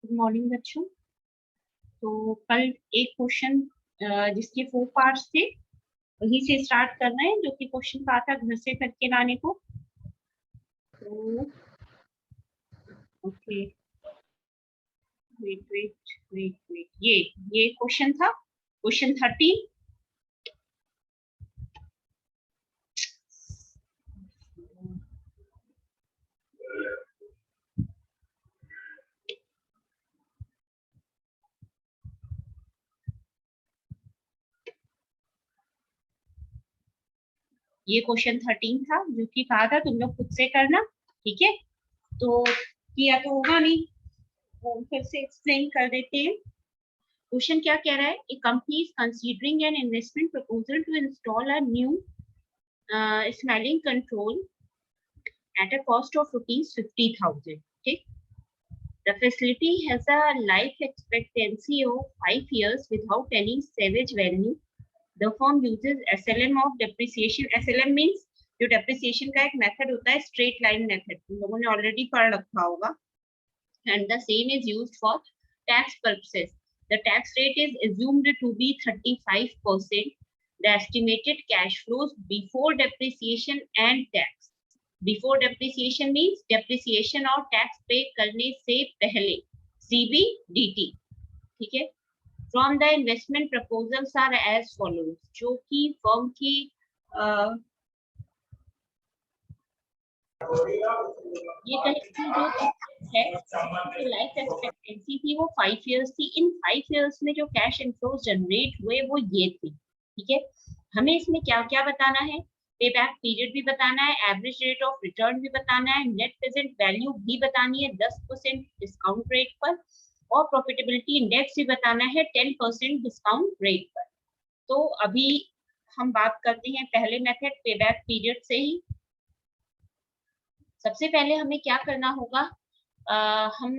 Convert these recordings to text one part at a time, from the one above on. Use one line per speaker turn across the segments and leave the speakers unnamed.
Good morning बच्चों। तो कल एक क्वेश्चन जिसके 4 पार्ट्स थे वहीं से स्टार्ट करना है, जो कि क्वेश्चन कहा था घर से करके लाने को। तो okay, wait wait wait wait, ये क्वेश्चन था, क्वेश्चन 13। ये क्वेश्चन 13 था, जो कि कहा था तुम लोग खुद से करना। ठीक है, तो किया तो होगा नहीं, तो फिर से एक्सप्लेन कर देते हैं। क्वेश्चन क्या कह रहा है? A company is considering an investment proposal to install a new smelling control at a cost of rupees 50,000. Okay. The facility has a life expectancy of 5 years without any salvage value. The firm uses SLM of depreciation. SLM means जो depreciation का एक method होता है, straight line method, तुम लोगों ने already पढ़ रखा होगा, and the same is used for tax purposes. The tax rate is assumed to be 35%. The estimated cash flows before depreciation and tax. Before depreciation means depreciation और tax pay करने से पहले, CBDT। ठीक है। From the investment proposals are as follows, जो कि firm की ये कहीं जो है, जो लाइफ एक्सपेक्टेंसी थी वो 5 इयर्स थी। इन 5 इयर्स में जो कैश इनफ्लोज जनरेट हुए वो ये थे। ठीक है, हमें इसमें क्या क्या बताना है? पे बैक पीरियड भी बताना है, एवरेज रेट ऑफ रिटर्न भी बताना है, नेट प्रेजेंट वैल्यू भी बतानी है 10% डिस्काउंट रेट पर, और प्रॉफिटेबिलिटी इंडेक्स भी बताना है 10% डिस्काउंट रेट पर। तो अभी हम बात करते हैं पहले मेथड पे बैक पीरियड से ही। सबसे पहले हमें क्या करना होगा? हम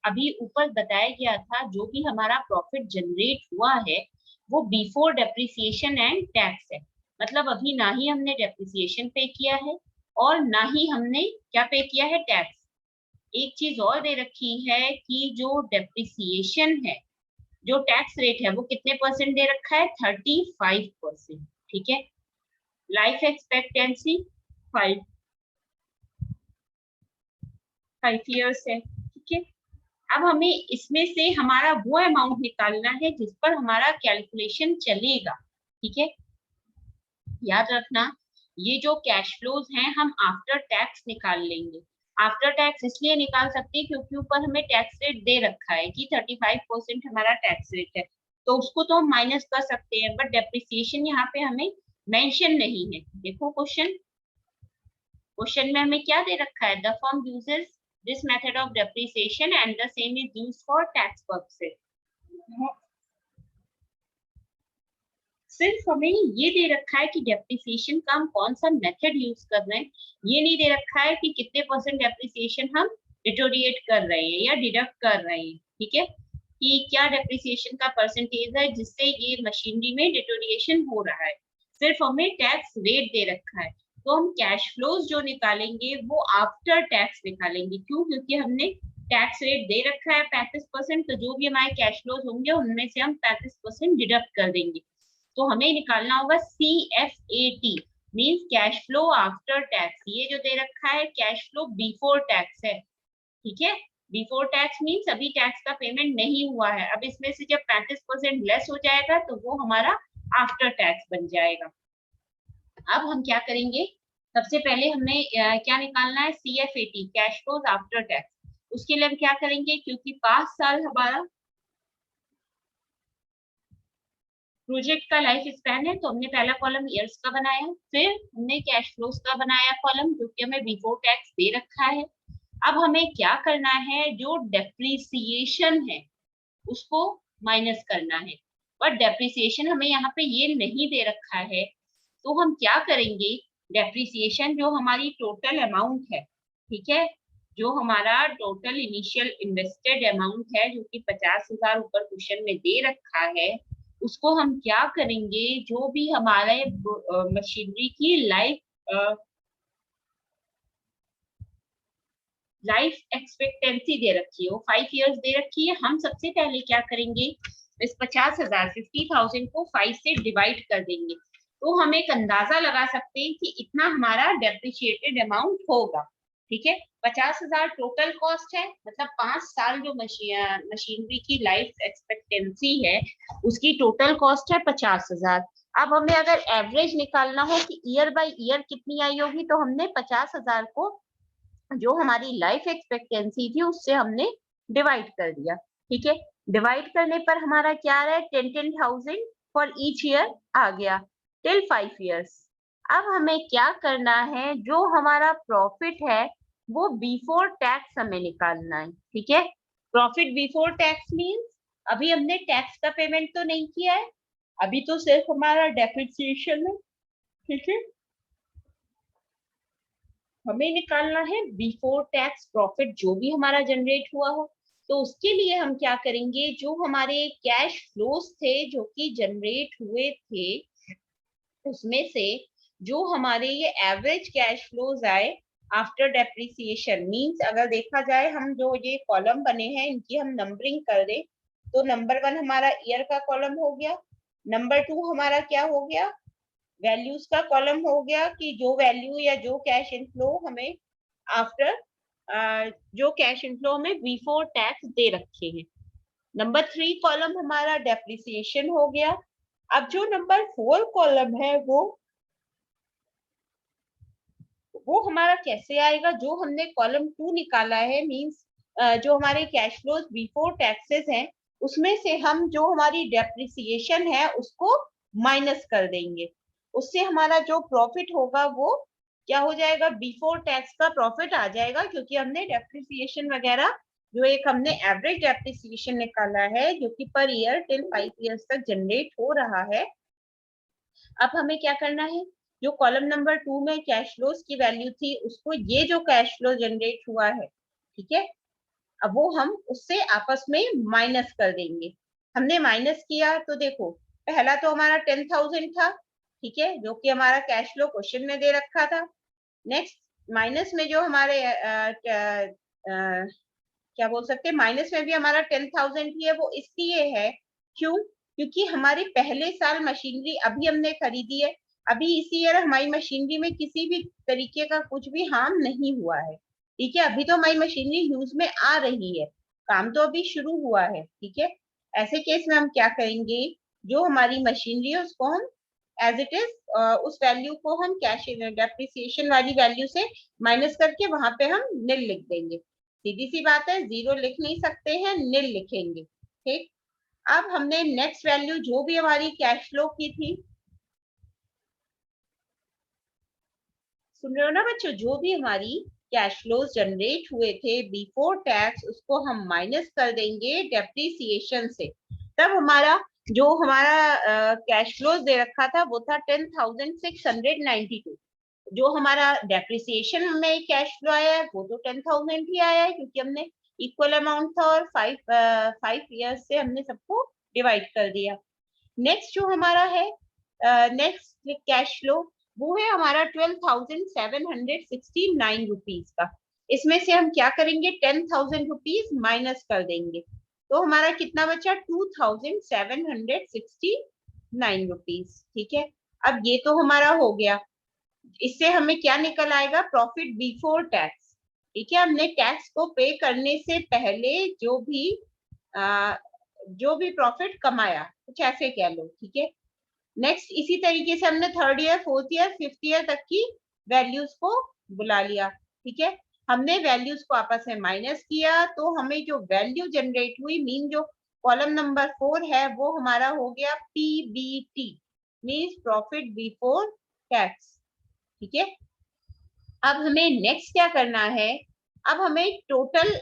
अभी ऊपर बताया गया था, जो भी हमारा प्रॉफिट जनरेट हुआ है वो बिफोर डेप्रिसिएशन एंड टैक्स है। मतलब अभी ना ही हमने डेप्रिसिएशन पे किया है और ना ही हमने क्या पे किया है, टैक्स। एक चीज और दे रखी है कि जो डेप्रिसिएशन है, जो टैक्स रेट है वो कितने परसेंट दे रखा है, 35%। ठीक है, लाइफ एक्सपेक्टेंसी 5 इयर्स है। ठीक है, अब हमें इसमें से हमारा वो अमाउंट निकालना है जिस पर हमारा कैलकुलेशन चलेगा। ठीक है, याद रखना, ये जो कैश फ्लोज हैं हम आफ्टर टैक्स निकाल लेंगे। आफ्टर टैक्स इसलिए निकाल सकते हैं क्योंकि ऊपर हमें टैक्स रेट दे रखा है कि 35% हमारा टैक्स रेट है, तो उसको तो हम माइनस कर सकते हैं, बट डेप्रिसिएशन यहाँ पे हमें मेंशन नहीं है। देखो क्वेश्चन में हमें क्या दे रखा है? The firm uses this method of depreciation and the same is used for tax purposes. सिर्फ हमें ये दे रखा है कि डेप्रिसिएशन का हम कौन सा मेथड यूज कर रहे हैं, ये नहीं दे रखा है कि कितने परसेंट डेप्रिसिएशन हम डिटोरिएट कर रहे हैं या डिडक्ट कर रहे हैं। ठीक है, कि क्या डेप्रिसिएशन का परसेंटेज है जिससे ये मशीनरी में डिटोरिएशन हो रहा है। सिर्फ हमें टैक्स रेट दे रखा है, तो हम कैश फ्लोज जो निकालेंगे वो आफ्टर टैक्स निकालेंगे। क्यों? क्योंकि हमने टैक्स रेट दे रखा है 35%, तो जो भी हमारे कैश फ्लोज होंगे उनमें से हम 35% डिडक्ट कर देंगे। तो हमें निकालना होगा CFAT, means cash flow after tax. ये जो दे रखा है कैश फ्लो बिफोर टैक्स है। ठीक है, बिफोर टैक्स मीन्स अभी टैक्स का पेमेंट नहीं हुआ है। अब इसमें से जब 35% लेस हो जाएगा तो वो हमारा आफ्टर टैक्स बन जाएगा। अब हम क्या करेंगे? सबसे पहले हमें क्या निकालना है? CFAT, cash flows after tax. उसके लिए हम क्या करेंगे? क्योंकि 5 साल हमारा प्रोजेक्ट का लाइफ स्पैन है, तो हमने पहला कॉलम ईयर्स का बनाया, फिर हमने कैश फ्लोज का बनाया कॉलम, जो कि हमें बिफोर टैक्स दे रखा है। अब हमें क्या करना है? जो डेप्रिसिएशन है उसको माइनस करना है, बट डेप्रिसिएशन हमें यहाँ पे ये नहीं दे रखा है। तो हम क्या करेंगे? डेप्रिसिएशन जो हमारी टोटल अमाउंट है, ठीक है, जो हमारा टोटल इनिशियल इन्वेस्टेड अमाउंट है, जो कि 50,000 ऊपर क्वेश्चन में दे रखा है, उसको हम क्या करेंगे? जो भी हमारे मशीनरी की लाइफ लाइफ एक्सपेक्टेंसी दे रखी है, वो 5 इयर्स दे रखी है। हम सबसे पहले क्या करेंगे, इस 50,000 50,000 को 5 से डिवाइड कर देंगे, तो हम एक अंदाजा लगा सकते हैं कि इतना हमारा डेप्रिशिएटेड अमाउंट होगा। ठीक है, 50,000 टोटल कॉस्ट है, मतलब 5 साल जो मशीनरी की लाइफ एक्सपेक्टेंसी है उसकी टोटल कॉस्ट है 50,000। अब हमें अगर एवरेज निकालना हो कि ईयर बाय ईयर कितनी आई होगी, तो हमने 50,000 को जो हमारी लाइफ एक्सपेक्टेंसी थी उससे हमने डिवाइड कर दिया। ठीक है, डिवाइड करने पर हमारा क्या आ रहा है, 10,000 फॉर ईच ईयर आ गया टिल 5 इयर्स। अब हमें क्या करना है, जो हमारा प्रॉफिट है वो बिफोर टैक्स हमें निकालना है। ठीक है, प्रॉफिट बिफोर टैक्स मीन्स अभी हमने टैक्स का पेमेंट तो नहीं किया है, अभी तो सिर्फ हमारा डेप्रिसिएशन है। ठीक है, हमें निकालना है बिफोर टैक्स प्रॉफिट जो भी हमारा जनरेट हुआ हो। तो उसके लिए हम क्या करेंगे, जो हमारे कैश फ्लोज थे जो कि जनरेट हुए थे उसमें से जो हमारे ये एवरेज कैश फ्लोज आए आफ्टर डेप्रिसिएशन, मींस अगर देखा जाए हम जो ये कॉलम बने हैं इनकी हम नंबरिंग कर दें, तो नंबर 1 हमारा ईयर का कॉलम हो गया, नंबर 2 हमारा क्या हो गया, वैल्यूज का कॉलम हो गया कि जो वैल्यू या जो कैश इनफ्लो हमें आफ्टर जो कैश इनफ्लो हमें बिफोर टैक्स दे रखे हैं। नंबर 3 कॉलम हमारा डेप्रिसिएशन हो गया। अब जो नंबर 4 कॉलम है वो हमारा कैसे आएगा, जो हमने कॉलम 2 निकाला है, मींस जो हमारे कैश फ्लोज बिफोर टैक्सेस हैं उसमें से हम जो हमारी डेप्रिसिएशन है उसको माइनस कर देंगे, उससे हमारा जो प्रॉफिट होगा वो क्या हो जाएगा, बिफोर टैक्स का प्रॉफिट आ जाएगा, क्योंकि हमने डेप्रिसिएशन वगैरह जो एक हमने एवरेज डेप्रिसिएशन निकाला है जो कि पर ईयर टिल 5 इयर्स तक जनरेट हो रहा है। अब हमें क्या करना है, जो कॉलम नंबर 2 में कैश फ्लोज की वैल्यू थी उसको ये जो कैश फ्लो जनरेट हुआ है, ठीक है, अब वो हम उससे आपस में माइनस कर देंगे। हमने माइनस किया तो देखो, पहला तो हमारा 10,000 था, ठीक है, जो कि हमारा कैश फ्लो क्वेश्चन में दे रखा था। नेक्स्ट माइनस में जो हमारे क्या बोल सकते हैं, माइनस में भी हमारा 10,000 ही है, वो इसलिए है क्यों, क्योंकि हमारी पहले साल मशीनरी अभी हमने खरीदी है, अभी इसी ईयर हमारी मशीनरी में किसी भी तरीके का कुछ भी हार्म नहीं हुआ है। ठीक है, अभी तो हमारी मशीनरी यूज में आ रही है, काम तो अभी शुरू हुआ है। ठीक है, ऐसे केस में हम क्या करेंगे, जो हमारी मशीनरी है उसको हम एज इट इज उस वैल्यू को हम कैश डेप्रिसिएशन वाली वैल्यू से माइनस करके वहां पे हम निल लिख देंगे। सीधी सी बात है, जीरो लिख नहीं सकते हैं, निल लिखेंगे। ठीक, अब हमने नेक्स्ट वैल्यू जो भी हमारी कैश फ्लो की थी, सुन रहे हो ना बच्चों, जो भी हमारी कैश फ्लोज जनरेट हुए थे बिफोर टैक्स उसको हम माइनस कर देंगे डेप्रिसिएशन से। तब हमारा जो हमारा कैश फ्लोज दे रखा था वो था 10,692। जो हमारा डेप्रिसिएशन में कैश फ्लो आया है वो तो 10,000 ही आया है, क्योंकि हमने इक्वल अमाउंट था और 5 इयर्स से हमने सबको डिवाइड कर दिया। नेक्स्ट जो हमारा है नेक्स्ट कैश फ्लो वो है हमारा 12,769 रुपीज का। इसमें से हम क्या करेंगे, 10,000 रुपीज माइनस कर देंगे, तो हमारा कितना बचा, 2,769 रुपीज। ठीक है, अब ये तो हमारा हो गया, इससे हमें क्या निकल आएगा, प्रॉफिट बिफोर टैक्स। ठीक है, हमने टैक्स को पे करने से पहले जो भी प्रॉफिट कमाया, कुछ ऐसे कह लो। ठीक है, नेक्स्ट इसी तरीके से हमने 3rd year 4th year 5th year तक की वैल्यूज को बुला लिया। ठीक है, हमने वैल्यूज को आपस में माइनस किया तो हमें जो वैल्यू जनरेट हुई, मीन जो कॉलम नंबर 4 है वो हमारा हो गया PBT, means profit before tax. ठीक है, अब हमें नेक्स्ट क्या करना है, अब हमें टोटल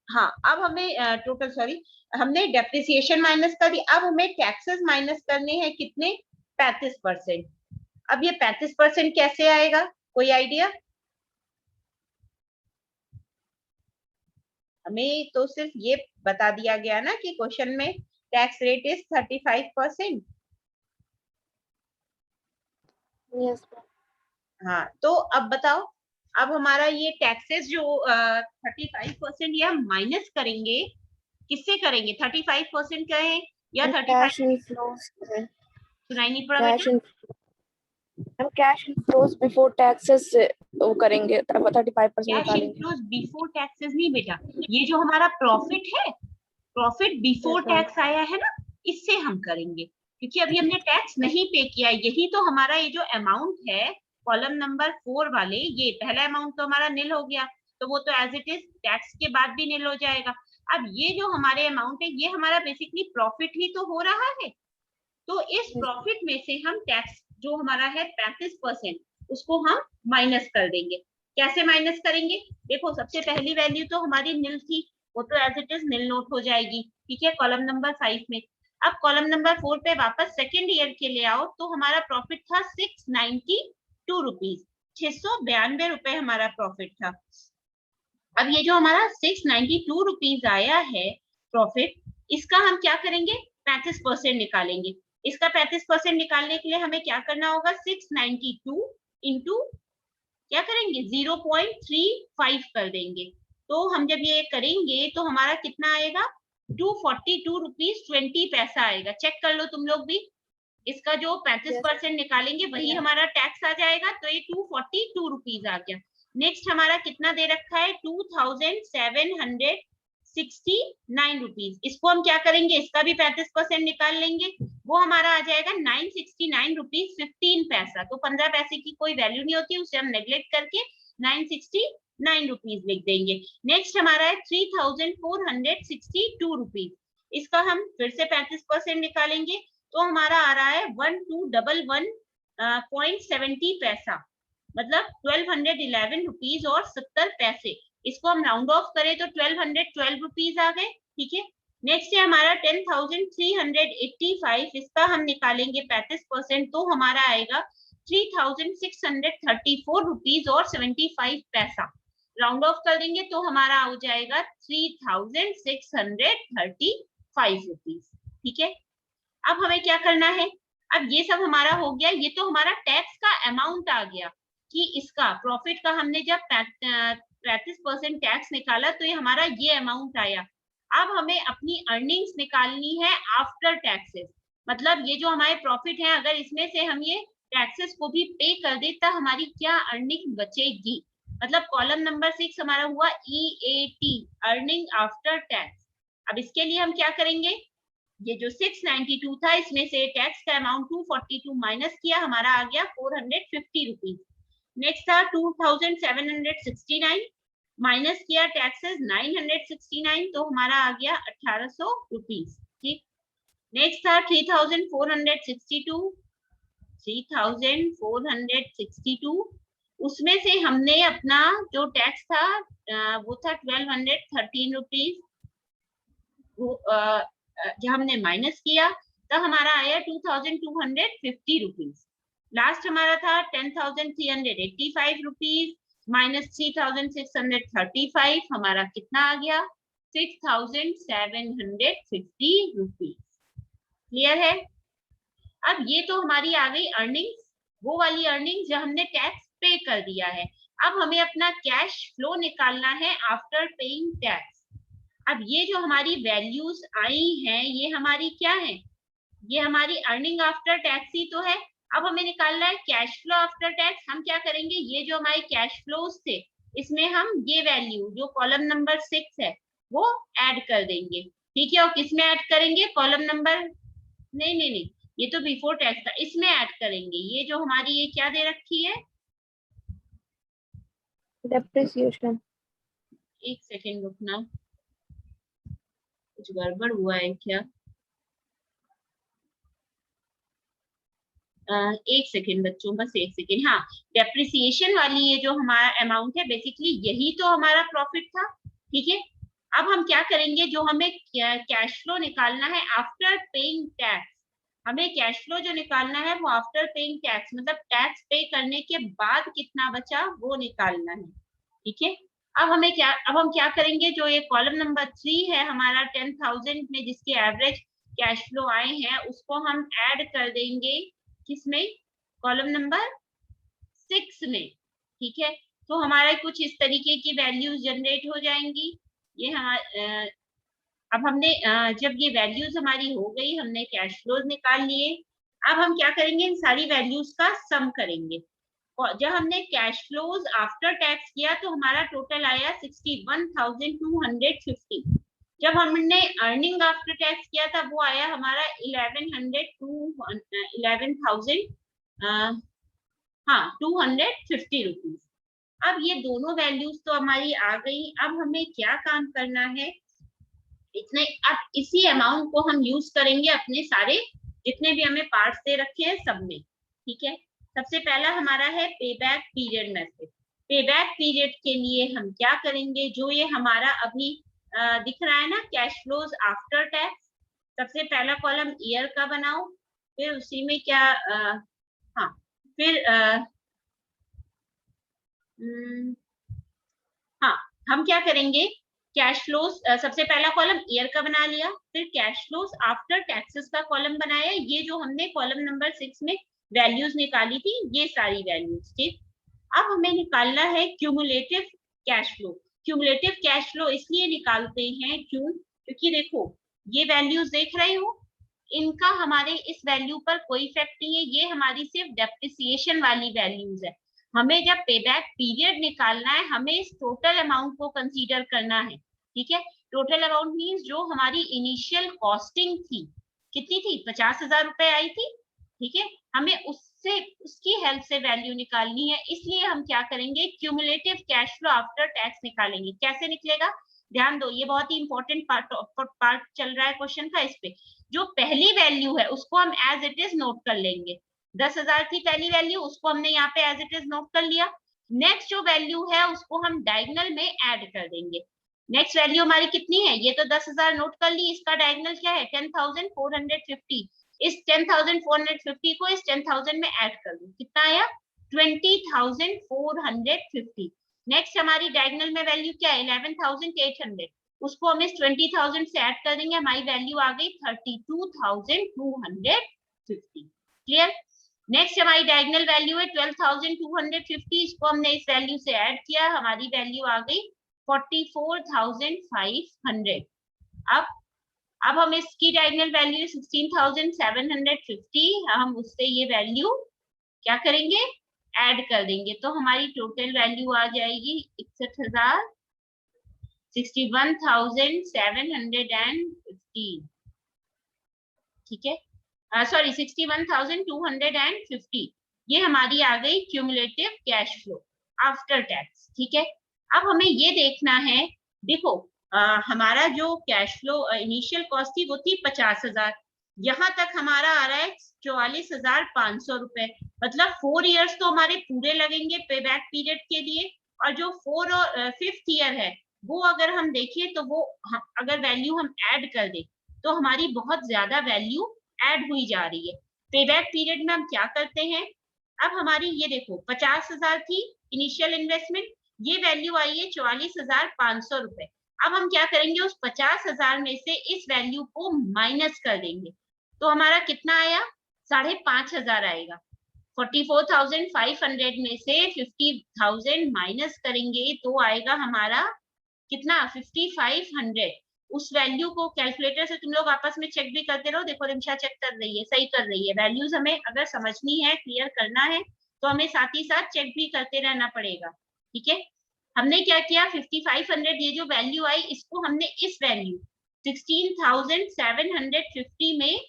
हाँ, अब हमें टोटल सॉरी, हमने डेप्रिसिएशन माइनस कर दी, अब हमें टैक्सेस माइनस करने हैं कितने, 35%। अब ये 35% कैसे आएगा, कोई आइडिया? हमें तो सिर्फ ये बता दिया गया ना कि क्वेश्चन में टैक्स रेट इज 35%।
यस।
हाँ, तो अब बताओ अब हमारा ये टैक्सेस जो 35% ये हम माइनस करेंगे, किससे करेंगे? 35% कहें या 35?
कैश इनफ्लोज
सुनाई नहीं पड़ा
कैश
बेटा?
इन हम कैश इनफ्लोज बिफोर टैक्सेस वो करेंगे, 35%
कैश
निकालेंगे।
इनफ्लोज बिफोर टैक्सेस नहीं बेटा, ये जो हमारा प्रॉफिट है, profit before
yes ma'am.
Tax आया है ना, इससे हम करेंगे, क्योंकि अभी हमने टैक्स नहीं पे किया। यही तो हमारा ये जो अमाउंट है कॉलम नंबर 4 वाले, ये पहला अमाउंट तो हमारा नील हो गया, तो वो तो एज इट इज टैक्स के बाद भी नील हो जाएगा। अब ये जो हमारे अमाउंट है ये हमारा बेसिकली प्रॉफिट ही तो हो रहा है, तो इस प्रॉफिट में से हम टैक्स जो हमारा है 35%, उसको हम माइनस कर देंगे। कैसे माइनस करेंगे? देखो, सबसे पहली वैल्यू तो हमारी नील थी, वो तो as it is nil note हो जाएगी, ठीक है, कॉलम नंबर 5 में। अब कॉलम नंबर 4 पे वापस सेकेंड ईयर के ले आओ, तो हमारा प्रॉफिट था 692 रुपीज, 692 रुपए हमारा प्रॉफिट था। अब ये जो हमारा 692 रुपीज आया है प्रॉफिट, इसका हम क्या करेंगे? 35% निकालेंगे। इसका 35% निकालने के लिए हमें क्या करना होगा? 692 इंटू क्या करेंगे? 0.35 कर देंगे। तो हम जब ये करेंगे तो हमारा कितना आएगा? 242 रुपीज 20 पैसा आएगा। चेक कर लो तुम लोग भी, इसका जो 35% निकालेंगे वही हमारा टैक्स आ जाएगा, तो ये 242 रुपीज आ गया। नेक्स्ट हमारा कितना दे रखा है? 2769 रुपीज। इसको हम क्या करेंगे? इसका भी 35% निकाल लेंगे, वो हमारा आ जाएगा 969 रुपीज 15 पैसा। तो 15 पैसे की कोई वैल्यू नहीं होती, उसे हम नेग्लेक्ट करके 969 रुपीज लिख देंगे। नेक्स्ट हमारा है 3462 रुपीज, इसका हम फिर से 35% निकालेंगे, तो हमारा आ रहा है 1211.70 पैसा, मतलब 1211 रुपीज और 70 पैसे। इसको हम राउंड ऑफ करें तो 1212 रुपीज आ गए, ठीक है। नेक्स्ट है हमारा 10,385, इसका हम निकालेंगे 35%, तो हमारा आएगा 3,634 रुपीज और 75 पैसा। राउंड ऑफ कर देंगे तो हमारा हो जाएगा 3,635 रुपीज, ठीक है। अब हमें क्या करना है? अब ये सब हमारा हो गया, ये तो हमारा टैक्स का अमाउंट आ गया कि इसका प्रॉफिट का हमने जब 35% टैक्स निकाला तो ये हमारा ये अमाउंट आया। अब हमें अपनी अर्निंग्स निकालनी है आफ्टर टैक्सेस, मतलब ये जो हमारे प्रॉफिट है अगर इसमें से हम ये टैक्सेस को भी पे कर दे तो हमारी क्या अर्निंग बचेगी। मतलब कॉलम नंबर 6 हमारा हुआ EAT, अर्निंग आफ्टर टैक्स। अब इसके लिए हम क्या करेंगे? ये जो 692 था इसमें से टैक्स का अमाउंट 242 माइनस किया, हमारा आ गया 450 रुपीज। नेक्स्ट था 2769, माइनस किया टैक्सेस 969, तो हमारा आ गया 1800 रुपीज, ठीक। नेक्स्ट था 3462, उसमें से हमने अपना जो टैक्स था वो था 1213 रुपीज, जो हमने माइनस किया तो हमारा आया 2250 रुपीज। लास्ट हमारा था 10,385 रुपीज माइनस 3,635, हमारा कितना आ गया? 6,750 रुपीज। क्लियर है? अब ये तो हमारी आ गई अर्निंग्स, वो वाली अर्निंग्स जो हमने टैक्स पे कर दिया है। अब हमें अपना कैश फ्लो निकालना है आफ्टर पेइंग टैक्स। अब ये जो हमारी वैल्यूज आई हैं ये हमारी क्या है? ये हमारी अर्निंग आफ्टर टैक्स ही तो है। अब हमें निकालना है कैश फ्लो आफ्टर टैक्स। हम क्या करेंगे? ये जो हमारे कैश फ्लोज थे इसमें हम ये वैल्यू जो कॉलम नंबर 6 है वो ऐड कर देंगे, ठीक है। और किसमें ऐड करेंगे? कॉलम नंबर नहीं नहीं नहीं, ये तो बिफोर टैक्स था, इसमें ऐड करेंगे। ये जो हमारी ये क्या दे रखी है?
डेप्रिसिएशन।
एक सेकेंड रुकना, कुछ गड़बड़ हुआ है क्या? एक सेकेंड बच्चों, बस एक सेकेंड। हाँ, डेप्रिसिएशन वाली ये जो हमारा अमाउंट है बेसिकली यही तो हमारा प्रॉफिट था, ठीक है। अब हम क्या करेंगे? जो हमें कैश फ्लो निकालना है आफ्टर पेइंग टैक्स, हमें कैश फ्लो जो निकालना है वो आफ्टर पेइंग टैक्स, मतलब टैक्स पे करने के बाद कितना बचा वो निकालना है, ठीक है। अब हम क्या करेंगे? जो ये कॉलम नंबर 3 है हमारा 10,000 में जिसके एवरेज कैश फ्लो आए हैं उसको हम ऐड कर देंगे किसमें? कॉलम नंबर 6 में, ठीक है। तो हमारा कुछ इस तरीके की वैल्यूज जनरेट हो जाएंगी। ये हमारे अब हमने जब ये वैल्यूज हमारी हो गई, हमने कैश फ्लोज निकाल लिए। अब हम क्या करेंगे, इन सारी वैल्यूज का सम करेंगे। और जब हमने कैश फ्लोज आफ्टर टैक्स किया तो हमारा टोटल आया 61,250। जब हमने अर्निंग आफ्टर टैक्स किया था वो आया हमारा 11,000 हाँ 250 रुपीज। अब ये दोनों वैल्यूज तो हमारी आ गई। अब हमें क्या काम करना है, इतने अब इसी अमाउंट को हम यूज करेंगे अपने सारे जितने भी हमें पार्ट्स दे रखे हैं सब में। ठीक है, सबसे पहला हमारा है पे बैक पीरियड मेथड। पे बैक पीरियड के लिए हम क्या करेंगे, जो ये हमारा अभी दिख रहा है ना, कैश फ्लोज आफ्टर टैक्स, सबसे पहला कॉलम ईयर का बनाओ, फिर उसी में क्या हाँ फिर हाँ हम क्या करेंगे, कैश फ्लोज सबसे पहला कॉलम ईयर का बना लिया, फिर कैश फ्लोज आफ्टर टैक्सेस का कॉलम बनाया। ये जो हमने कॉलम नंबर 6 में वैल्यूज निकाली थी, ये सारी वैल्यूज थी। अब हमें निकालना है cumulative cash flow. Cumulative cash flow इसलिए निकालते हैं क्योंकि देखो ये वैल्यूज देख रहे हो, इनका हमारे इस वैल्यू पर कोई इफेक्ट नहीं है, ये हमारी सिर्फ डेप्रिसिएशन वाली वैल्यूज है। हमें जब पे बैक पीरियड निकालना है, हमें इस टोटल अमाउंट को कंसीडर करना है। ठीक है, टोटल अमाउंट मीन्स जो हमारी इनिशियल कॉस्टिंग थी, कितनी थी, 50,000 रुपए आई थी। ठीक है, हमें उससे उसकी हेल्प से वैल्यू निकालनी है, इसलिए हम क्या करेंगे, cumulative cash flow after tax निकालेंगे। कैसे निकलेगा, ध्यान दो, ये बहुत ही इंपॉर्टेंट पार्ट चल रहा है क्वेश्चन का। इस पे जो पहली वैल्यू है उसको हम एज इट इज नोट कर लेंगे। 10,000 थी पहली वैल्यू, उसको हमने यहाँ पे एज इट इज नोट कर लिया। नेक्स्ट जो वैल्यू है उसको हम डायगोनल में ऐड कर देंगे। नेक्स्ट वैल्यू हमारी कितनी है, ये तो 10,000 नोट कर ली, इसका डायगोनल क्या है, 10,450। इस 10,450 को इस 10,000 में ऐड कर दो, कितना आया, 20,450। नेक्स्ट हमारी डायगोनल में वैल्यू क्या है, 11,800, उसको हम इस 20,000 से ऐड कर देंगे, हमारी वैल्यू आ गई 32,250। क्लियर। नेक्स्ट हमारी डायगोनल वैल्यू है 12,250, इसको हमने इस वैल्यू से ऐड किया, हमारी वैल्यू आ गई 44,500। अब हम इसकी डायगोनल वैल्यू 16,750, हम उससे ये वैल्यू क्या करेंगे, ऐड कर देंगे, तो हमारी टोटल वैल्यू आ जाएगी 61,750। ठीक है, सॉरी 61,250। ये हमारी आ गई cumulative cash flow after tax. ठीक है, अब हमें ये देखना है, देखो हमारा जो कैश फ्लो इनिशियल कॉस्ट थी वो थी 50,000, यहाँ तक हमारा आ रहा है 44,500 रुपए, मतलब 4 इयर्स तो हमारे पूरे लगेंगे पे बैक पीरियड के लिए। और जो 4 और 5th ईयर है वो अगर हम देखें तो वो अगर वैल्यू हम ऐड कर दें तो हमारी बहुत ज्यादा वैल्यू ऐड हुई जा रही है। पे बैक पीरियड में हम क्या करते हैं, अब हमारी ये देखो 50,000 थी इनिशियल इन्वेस्टमेंट, ये वैल्यू आई है 44,500 रुपए। अब हम क्या करेंगे, उस 50,000 में से इस वैल्यू को माइनस कर देंगे, तो हमारा कितना आया, 5,500 आएगा। 44,500 में से 50,000 माइनस करेंगे तो आएगा हमारा कितना, 5,500। उस वैल्यू को कैलकुलेटर से तुम लोग आपस में चेक भी करते रहो, देखो रिमशा चेक कर रही है, सही कर रही है। वैल्यूज हमें अगर समझनी है, क्लियर करना है, तो हमें साथ ही साथ चेक भी करते रहना पड़ेगा। ठीक है, हमने क्या किया, 5,500 ये जो वैल्यू आई इसको हमने इस वैल्यू 16,750 में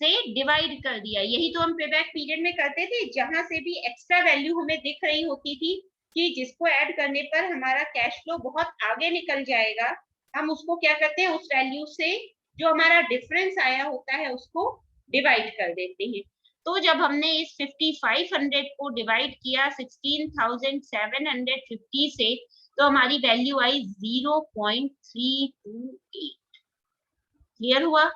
से डिवाइड कर दिया। यही तो हम पे बैक पीरियड में करते थे, जहां से भी एक्स्ट्रा वैल्यू हमें दिख रही होती थी कि जिसको ऐड करने पर हमारा कैश फ्लो बहुत आगे निकल जाएगा, हम उसको क्या करते हैं, उस वैल्यू से जो हमारा डिफरेंस आया होता है उसको डिवाइड कर देते हैं। तो जब हमने इस 5,500 को डिवाइड किया 16,750 से, तो हमारी वैल्यू आई 0.328। क्लियर हुआ।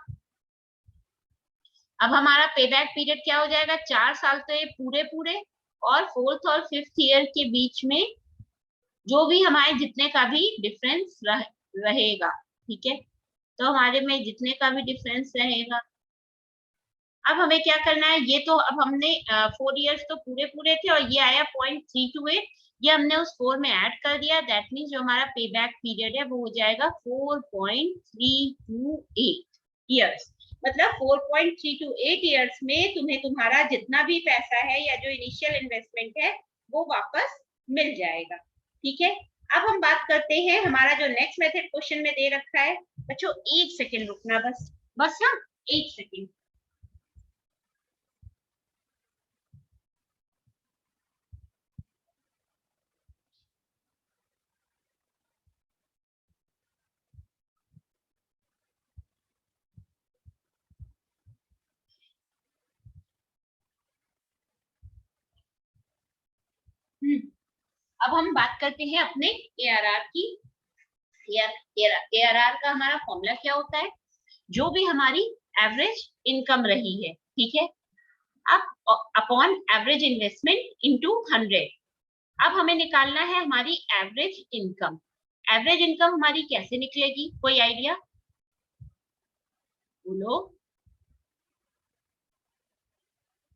अब हमारा पे बैक पीरियड क्या हो जाएगा, 4 साल तो ये पूरे पूरे, और 4th और 5th ईयर के बीच में जो भी हमारे जितने का भी डिफरेंस रहेगा। ठीक है, तो हमारे में जितने का भी डिफरेंस रहेगा, अब हमें क्या करना है, ये तो अब हमने 4 इयर्स तो पूरे पूरे थे और ये आया 0.328, ये हमने उस 4 में ऐड कर दिया, दैट मीन्स जो हमारा पे बैक पीरियड है वो हो जाएगा 4.328 ईयर्स। मतलब 4.328 ईयर्स में तुम्हें तुम्हारा जितना भी पैसा है या जो इनिशियल इन्वेस्टमेंट है वो वापस मिल जाएगा। ठीक है, अब हम बात करते हैं हमारा जो नेक्स्ट मेथड क्वेश्चन में दे रखा है। बच्चों 1 सेकेंड रुकना, बस बस हाँ 1 सेकेंड। अब हम बात करते हैं अपने ARR की। ARR का हमारा फॉर्मूला क्या होता है? जो भी हमारी एवरेज इनकम रही है, ठीक है, अब अपॉन एवरेज इन्वेस्टमेंट इनटू 100। अब हमें निकालना है हमारी एवरेज इनकम। एवरेज इनकम हमारी कैसे निकलेगी, कोई आइडिया? बोलो,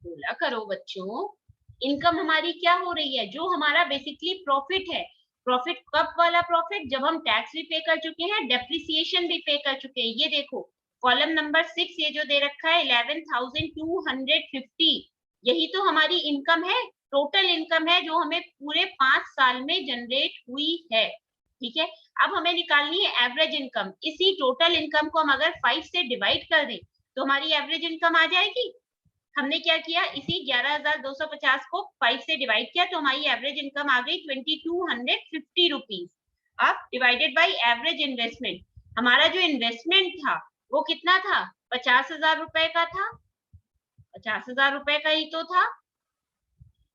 बोला करो बच्चों। इनकम हमारी क्या हो रही है? जो हमारा बेसिकली प्रॉफिट है। प्रॉफिट कब वाला प्रॉफिट? जब हम टैक्स भी पे कर चुके हैं, डेप्रिसिएशन भी पे कर चुके हैं। ये देखो कॉलम नंबर 6 ये जो दे रखा है 11,250, यही तो हमारी इनकम है, टोटल इनकम है जो हमें पूरे 5 साल में जनरेट हुई है। ठीक है, अब हमें निकालनी है एवरेज इनकम। इसी टोटल इनकम को हम अगर 5 से डिवाइड कर दें तो हमारी एवरेज इनकम आ जाएगी। हमने क्या किया, इसी 11,250 को 5 से डिवाइड किया तो हमारी एवरेज इनकम आ गई 2250 रुपीज। अब डिवाइडेड बाय एवरेज इन्वेस्टमेंट, हमारा जो इन्वेस्टमेंट था वो कितना था? 50,000 रुपए का था। 50,000 रुपए का ही तो था।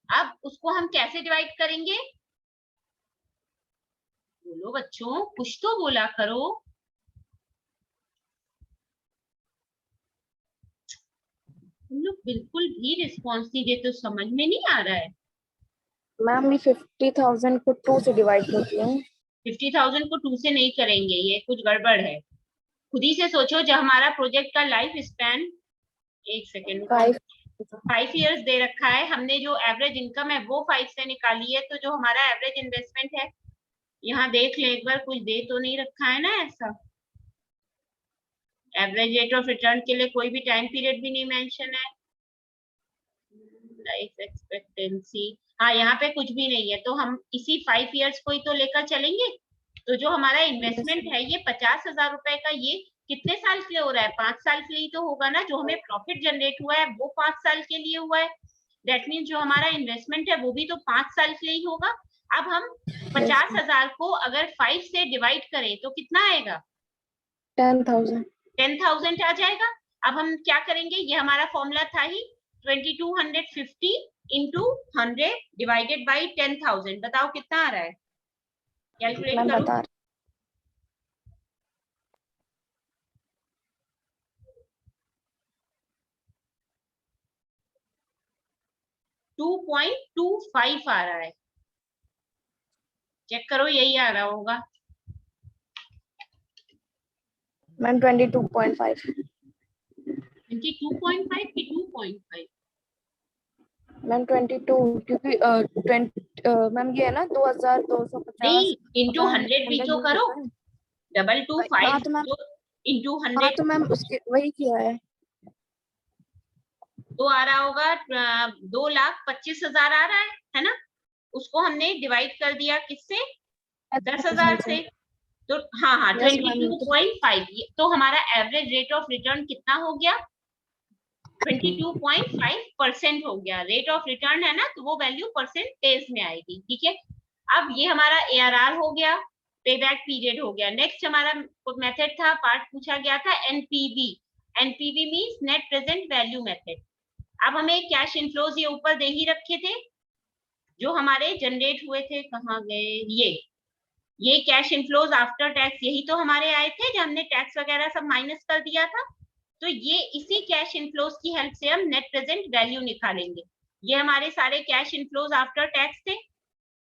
अब उसको हम कैसे डिवाइड करेंगे? बोलो बच्चों, कुछ तो बोला करो। तुम लोग बिल्कुल भी रिस्पॉन्स नहीं देते, तो समझ में नहीं आ रहा है।
मैम ये 50,000 को 2 से डिवाइड करती हूँ।
50,000 को 2 से नहीं करेंगे, ये कुछ गड़बड़ है। खुद ही से सोचो, जब हमारा प्रोजेक्ट का life span 1 second 5 years they रखा है, हमने जो एवरेज इनकम है वो 5 से निकाली है, तो जो हमारा एवरेज इन्वेस्टमेंट है, यहाँ देख ले एक बार, कुछ दे तो नहीं रखा है ना ऐसा। एवरेज रेट ऑफ रिटर्न के लिए कोई भी टाइम पीरियड भी नहीं मेंशन है। लाइफ एक्सपेक्टेंसी, हाँ यहाँ पे कुछ भी नहीं है, तो हम इसी 5 ईयर्स को ही तो लेकर चलेंगे। तो जो हमारा इन्वेस्टमेंट है ये 50,000 रुपए का, ये कितने साल के लिए हो रहा है? 5 साल के लिए तो होगा ना। जो हमें प्रॉफिट जनरेट हुआ है वो 5 साल के लिए हुआ है। दैट मीन्स जो हमारा इन्वेस्टमेंट है वो भी तो 5 साल के लिए ही होगा। अब हम 50,000 को अगर 5 से डिवाइड करें तो कितना आएगा? 10,000 आ जाएगा। अब हम क्या करेंगे, ये हमारा फॉर्मूला था ही 2250 इंटू 100 डिवाइडेड बाई 10,000। बताओ कितना आ रहा है, कैलकुलेट करो। 2.25 आ रहा है। चेक करो, यही आ रहा होगा।
मैम 22.5।
22.5 की 2.5?
मैम 22, क्योंकि मैम ये है ना 2,250
नहीं, इंटू 100 भी तो करो। 225
हाँ तो मैम,
इंटू 100
हाँ तो मैम उसके वही किया है।
तो आ रहा होगा 2,25,000 आ रहा है ना। उसको हमने डिवाइड कर दिया किससे? 10,000 से। तो हाँ हाँ 22.5, तो हमारा एवरेज रेट ऑफ रिटर्न कितना हो गया? 22.5% हो गया। रेट ऑफ रिटर्न है ना, तो वो वैल्यू परसेंटेज में आएगी। ठीक है, अब ये हमारा ARR हो गया, पे बैक पीरियड हो गया। नेक्स्ट हमारा मेथड था, पार्ट पूछा गया था NPV। NPV means net present value method. अब हमें कैश इनफ्लोज ये ऊपर दे ही रखे थे जो हमारे जनरेट हुए थे, कहाँ गए ये कैश इनफ्लोज आफ्टर टैक्स, यही तो हमारे आए थे जब हमने टैक्स वगैरह सब माइनस कर दिया था। तो ये इसी कैश इनफ्लोज की हेल्प से हम नेट प्रेजेंट वैल्यू निकालेंगे। ये हमारे सारे कैश इनफ्लोज आफ्टर टैक्स थे।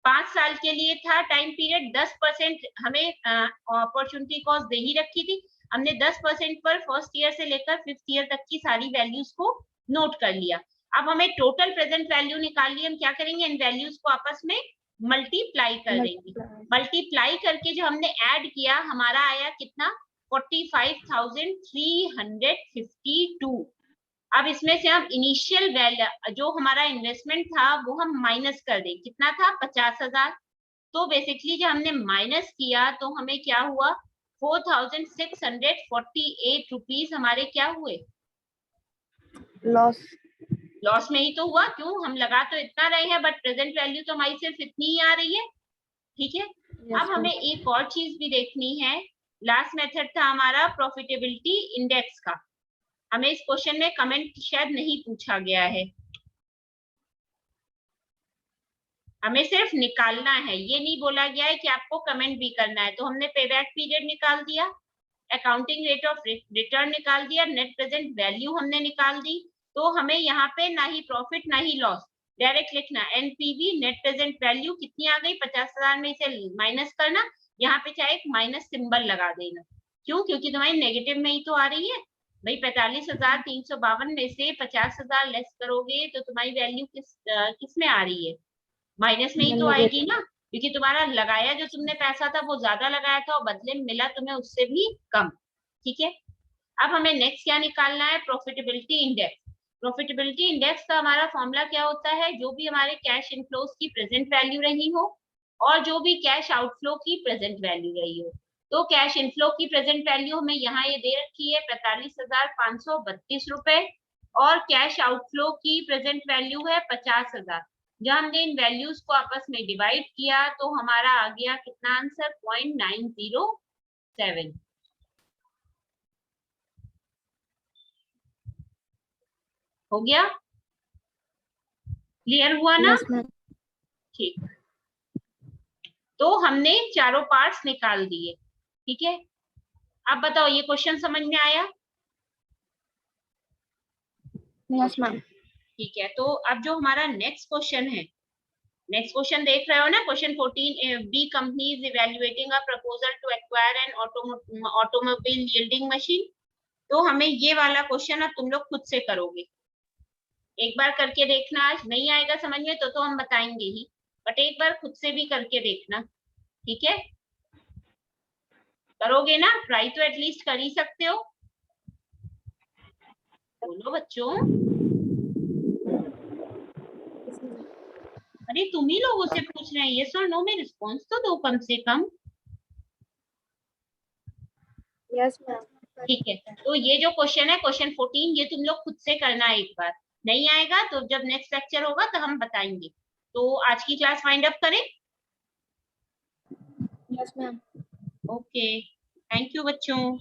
5 साल के लिए था टाइम पीरियड, 10% हमें अपॉर्चुनिटी कॉस्ट दे ही रखी थी। हमने 10% पर फर्स्ट ईयर से लेकर 5th ईयर तक की सारी वैल्यूज को नोट कर लिया। अब हमें टोटल प्रेजेंट वैल्यू निकालनी है। हम क्या करेंगे, इन वैल्यूज को आपस में मल्टीप्लाई कर देंगे। मल्टीप्लाई करके जो हमने ऐड किया हमारा आया कितना 45,352। अब इसमें से हम इनिशियल वैल्यू जो हमारा इन्वेस्टमेंट था वो हम माइनस कर दें, कितना था 50,000। तो बेसिकली जो हमने माइनस किया तो हमें क्या हुआ 4,648 रुपीज हमारे क्या हुए, लॉस में ही तो हुआ। क्यों, हम लगा तो इतना रहे हैं बट प्रेजेंट वैल्यू तो हमारी सिर्फ इतनी ही आ रही है। ठीक है, अब हमें एक और चीज भी देखनी है। लास्ट मेथड था हमारा प्रॉफिटेबिलिटी इंडेक्स का। हमें इस क्वेश्चन में कमेंट शायद नहीं पूछा गया है, हमें सिर्फ निकालना है, ये नहीं बोला गया है कि आपको कमेंट भी करना है। तो हमने पेबैक पीरियड निकाल दिया, अकाउंटिंग रेट ऑफ रिटर्न निकाल दिया, नेट प्रेजेंट वैल्यू हमने निकाल दी। तो हमें यहाँ पे ना ही प्रॉफिट ना ही लॉस, डायरेक्ट लिखना एनपीवी नेट प्रेजेंट वैल्यू कितनी आ गई 50,000 में से माइनस करना, यहाँ पे चाहे एक माइनस सिंबल लगा देना। क्यों, क्योंकि तुम्हारी नेगेटिव में ही तो आ रही है भाई। 45,352 में से 50,000 लेस करोगे तो तुम्हारी वैल्यू किस में आ रही है, माइनस में ही तो आएगी ना, क्योंकि तुम्हारा लगाया जो तुमने पैसा था वो ज्यादा लगाया था और बदले में मिला तुम्हें उससे भी कम। ठीक है, अब हमें नेक्स्ट क्या निकालना है, प्रॉफिटेबिलिटी इंडेक्स। प्रॉफिटेबिलिटी इंडेक्स का हमारा फॉर्मूला क्या होता है, जो भी हमारे कैश इनफ्लोज की प्रेजेंट वैल्यू रही हो और जो भी कैश आउटफ्लो की प्रेजेंट वैल्यू रही हो। तो कैश इनफ्लो की प्रेजेंट वैल्यू हमें यहाँ ये दे रखी है 45,532 रुपए और कैश आउटफ्लो की प्रेजेंट वैल्यू है 50,000। जब हमने इन वैल्यूज को आपस में डिवाइड किया तो हमारा आ गया कितना आंसर 0.907। हो गया, क्लियर हुआ ना? ठीक, तो हमने चारों पार्ट्स निकाल दिए। ठीक है, अब बताओ ये क्वेश्चन समझ में आया?
Yes ma'am.
ठीक है, तो अब जो हमारा नेक्स्ट क्वेश्चन है, नेक्स्ट क्वेश्चन देख रहे हो ना, question 14 B company is evaluating a proposal to acquire an automobile yielding machine. तो हमें ये वाला क्वेश्चन अब तुम लोग खुद से करोगे, एक बार करके देखना। आज नहीं आएगा समझ में तो हम बताएंगे ही, बट एक बार खुद से भी करके देखना। ठीक है, करोगे ना, ट्राई तो एटलीस्ट कर ही सकते हो। बोलो बच्चों, अरे तुम ही लोगों से पूछ रहे हैं, यस और नो में रिस्पॉन्स तो दो कम से कम।
Yes ma'am.
ठीक है, तो ये जो क्वेश्चन है क्वेश्चन 14 ये तुम लोग खुद से करना एक बार, नहीं आएगा तो जब नेक्स्ट लेक्चर होगा तो हम बताएंगे। तो आज की क्लास वाइंड अप करें?
Yes ma'am.
Okay, thank you बच्चों।